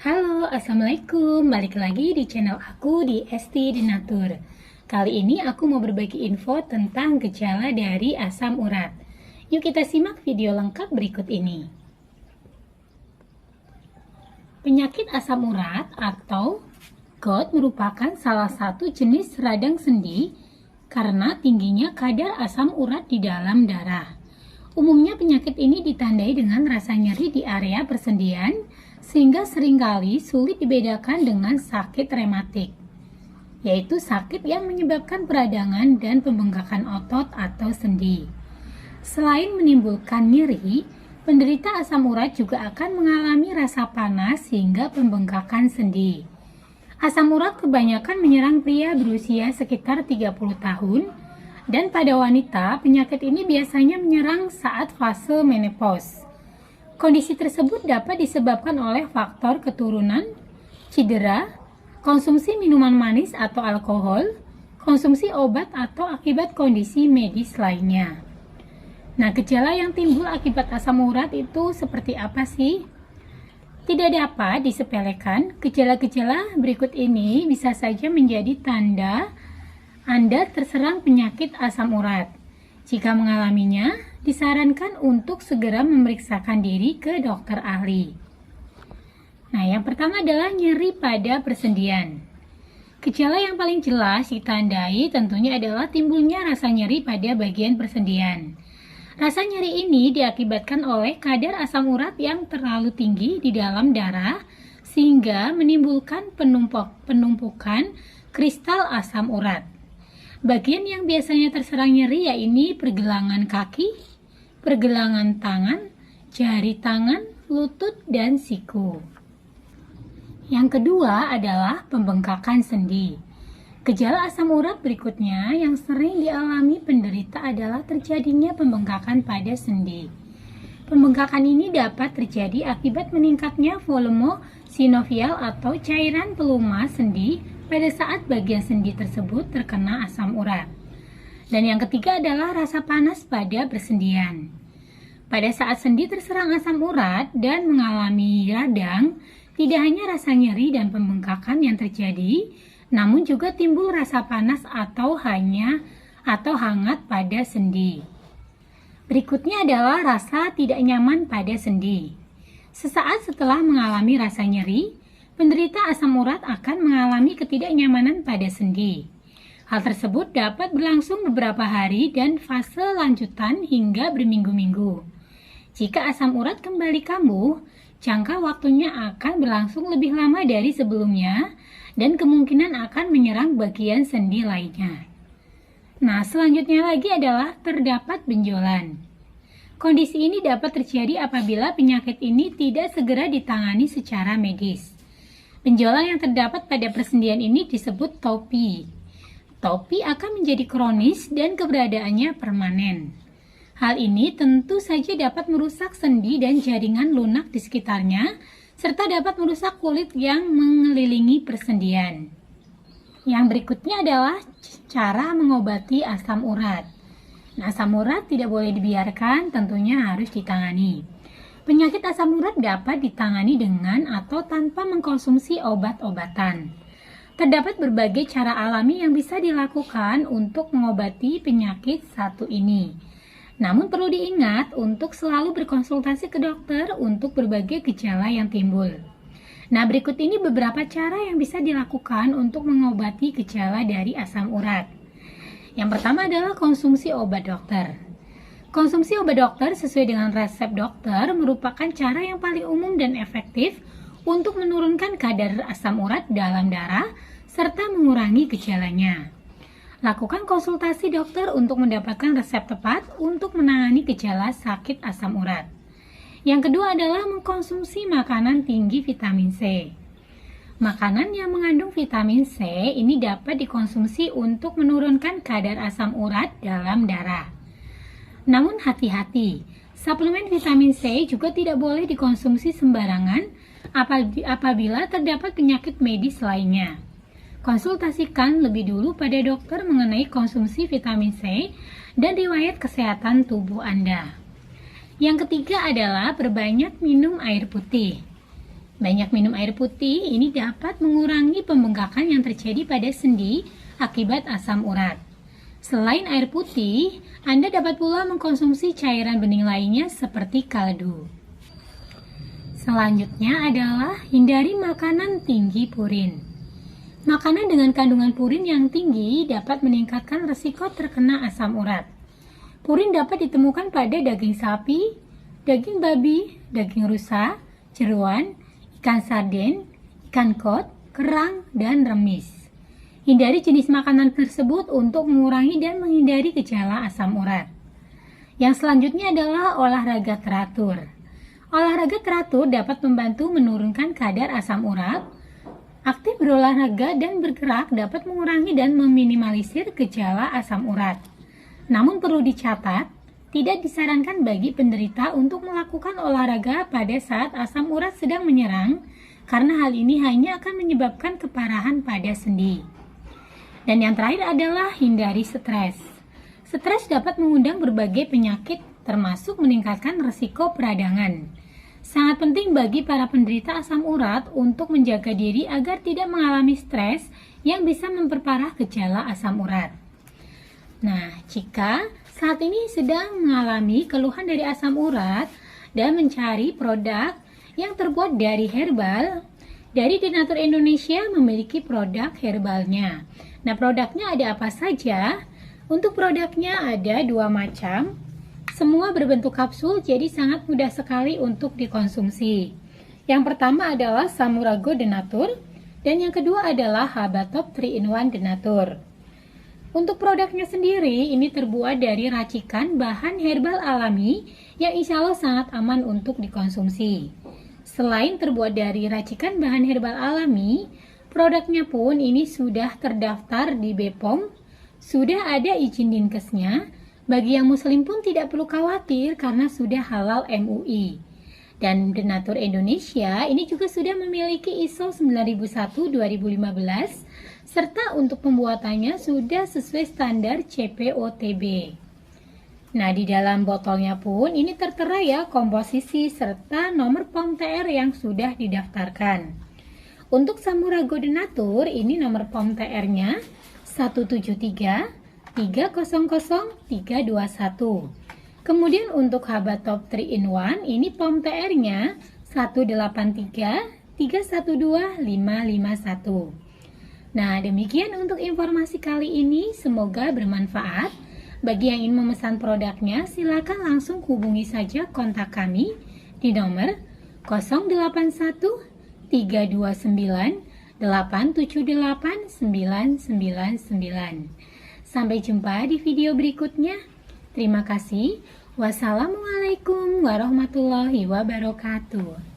Halo, Assalamualaikum. Balik lagi di channel aku di Esti Denatur. Kali ini aku mau berbagi info tentang gejala dari asam urat. Yuk kita simak video lengkap berikut ini. Penyakit asam urat atau GOUT merupakan salah satu jenis radang sendi karena tingginya kadar asam urat di dalam darah. Umumnya penyakit ini ditandai dengan rasa nyeri di area persendian, sehingga seringkali sulit dibedakan dengan sakit rematik, yaitu sakit yang menyebabkan peradangan dan pembengkakan otot atau sendi. Selain menimbulkan nyeri, penderita asam urat juga akan mengalami rasa panas hingga pembengkakan sendi. Asam urat kebanyakan menyerang pria berusia sekitar 30 tahun, dan pada wanita penyakit ini biasanya menyerang saat fase menopause. Kondisi tersebut dapat disebabkan oleh faktor keturunan, cedera, konsumsi minuman manis atau alkohol, konsumsi obat atau akibat kondisi medis lainnya. Nah, gejala yang timbul akibat asam urat itu seperti apa sih? Tidak dapat disepelekan, gejala-gejala berikut ini bisa saja menjadi tanda Anda terserang penyakit asam urat. Jika mengalaminya, disarankan untuk segera memeriksakan diri ke dokter ahli. Nah, yang pertama adalah nyeri pada persendian. Gejala yang paling jelas ditandai tentunya adalah timbulnya rasa nyeri pada bagian persendian. Rasa nyeri ini diakibatkan oleh kadar asam urat yang terlalu tinggi di dalam darah sehingga menimbulkan penumpukan kristal asam urat. Bagian yang biasanya terserang nyeri yaitu pergelangan kaki, pergelangan tangan, jari tangan, lutut, dan siku. Yang kedua adalah pembengkakan sendi. Gejala asam urat berikutnya yang sering dialami penderita adalah terjadinya pembengkakan pada sendi. Pembengkakan ini dapat terjadi akibat meningkatnya volume sinovial atau cairan pelumas sendi pada saat bagian sendi tersebut terkena asam urat. Dan yang ketiga adalah rasa panas pada persendian. Pada saat sendi terserang asam urat dan mengalami radang, tidak hanya rasa nyeri dan pembengkakan yang terjadi, namun juga timbul rasa panas atau hangat pada sendi. Berikutnya adalah rasa tidak nyaman pada sendi. Sesaat setelah mengalami rasa nyeri, penderita asam urat akan mengalami ketidaknyamanan pada sendi. Hal tersebut dapat berlangsung beberapa hari dan fase lanjutan hingga berminggu-minggu. Jika asam urat kembali kambuh, jangka waktunya akan berlangsung lebih lama dari sebelumnya dan kemungkinan akan menyerang bagian sendi lainnya. Nah, selanjutnya lagi adalah terdapat benjolan. Kondisi ini dapat terjadi apabila penyakit ini tidak segera ditangani secara medis. Benjolan yang terdapat pada persendian ini disebut topi. Topi akan menjadi kronis dan keberadaannya permanen. Hal ini tentu saja dapat merusak sendi dan jaringan lunak di sekitarnya, serta dapat merusak kulit yang mengelilingi persendian. Yang berikutnya adalah cara mengobati asam urat. Nah, asam urat tidak boleh dibiarkan, tentunya harus ditangani. Penyakit asam urat dapat ditangani dengan atau tanpa mengkonsumsi obat-obatan. Terdapat berbagai cara alami yang bisa dilakukan untuk mengobati penyakit satu ini. Namun perlu diingat untuk selalu berkonsultasi ke dokter untuk berbagai gejala yang timbul. Nah, berikut ini beberapa cara yang bisa dilakukan untuk mengobati gejala dari asam urat. Yang pertama adalah konsumsi obat dokter. Konsumsi obat dokter sesuai dengan resep dokter merupakan cara yang paling umum dan efektif untuk menurunkan kadar asam urat dalam darah serta mengurangi gejalanya. Lakukan konsultasi dokter untuk mendapatkan resep tepat untuk menangani gejala sakit asam urat. Yang kedua adalah mengkonsumsi makanan tinggi vitamin C. Makanan yang mengandung vitamin C ini dapat dikonsumsi untuk menurunkan kadar asam urat dalam darah. Namun hati-hati, suplemen vitamin C juga tidak boleh dikonsumsi sembarangan apabila terdapat penyakit medis lainnya. Konsultasikan lebih dulu pada dokter mengenai konsumsi vitamin C dan riwayat kesehatan tubuh Anda. Yang ketiga adalah perbanyak minum air putih. Banyak minum air putih ini dapat mengurangi pembengkakan yang terjadi pada sendi akibat asam urat. Selain air putih, Anda dapat pula mengkonsumsi cairan bening lainnya seperti kaldu. Selanjutnya adalah hindari makanan tinggi purin. Makanan dengan kandungan purin yang tinggi dapat meningkatkan risiko terkena asam urat. Purin dapat ditemukan pada daging sapi, daging babi, daging rusa, jeroan, ikan sarden, ikan kod, kerang, dan remis. Hindari jenis makanan tersebut untuk mengurangi dan menghindari gejala asam urat. Yang selanjutnya adalah olahraga teratur. Olahraga teratur dapat membantu menurunkan kadar asam urat. Aktif berolahraga dan bergerak dapat mengurangi dan meminimalisir gejala asam urat. Namun perlu dicatat, tidak disarankan bagi penderita untuk melakukan olahraga pada saat asam urat sedang menyerang, karena hal ini hanya akan menyebabkan keparahan pada sendi. Dan yang terakhir adalah hindari stres. Stres dapat mengundang berbagai penyakit, termasuk meningkatkan risiko peradangan. Sangat penting bagi para penderita asam urat untuk menjaga diri agar tidak mengalami stres yang bisa memperparah gejala asam urat. Nah, jika saat ini sedang mengalami keluhan dari asam urat dan mencari produk yang terbuat dari herbal, dari Denatur Indonesia memiliki produk herbalnya. Nah, produknya ada apa saja? Untuk produknya ada 2 macam, semua berbentuk kapsul, jadi sangat mudah sekali untuk dikonsumsi. Yang pertama adalah Samurago Denatur, dan yang kedua adalah Habatop 3-in-1 Denatur. Untuk produknya sendiri, ini terbuat dari racikan bahan herbal alami yang insya Allah sangat aman untuk dikonsumsi. Selain terbuat dari racikan bahan herbal alami, produknya pun ini sudah terdaftar di BPOM, sudah ada izin Dinkesnya. Bagi yang muslim pun tidak perlu khawatir karena sudah halal MUI. Dan Denatur Indonesia ini juga sudah memiliki ISO 9001-2015, serta untuk pembuatannya sudah sesuai standar CPOTB. Nah, di dalam botolnya pun ini tertera ya komposisi serta nomor POM TR yang sudah didaftarkan. Untuk Samurago Denatur ini nomor POM TR-nya 173 300 321. Kemudian untuk Habatop 3-in-1 ini POM TR-nya 183 312 551. Nah, demikian untuk informasi kali ini, semoga bermanfaat. Bagi yang ingin memesan produknya, silakan langsung hubungi saja kontak kami di nomor 081 329 878 999. Sampai jumpa di video berikutnya. Terima kasih. Wassalamualaikum warahmatullahi wabarakatuh.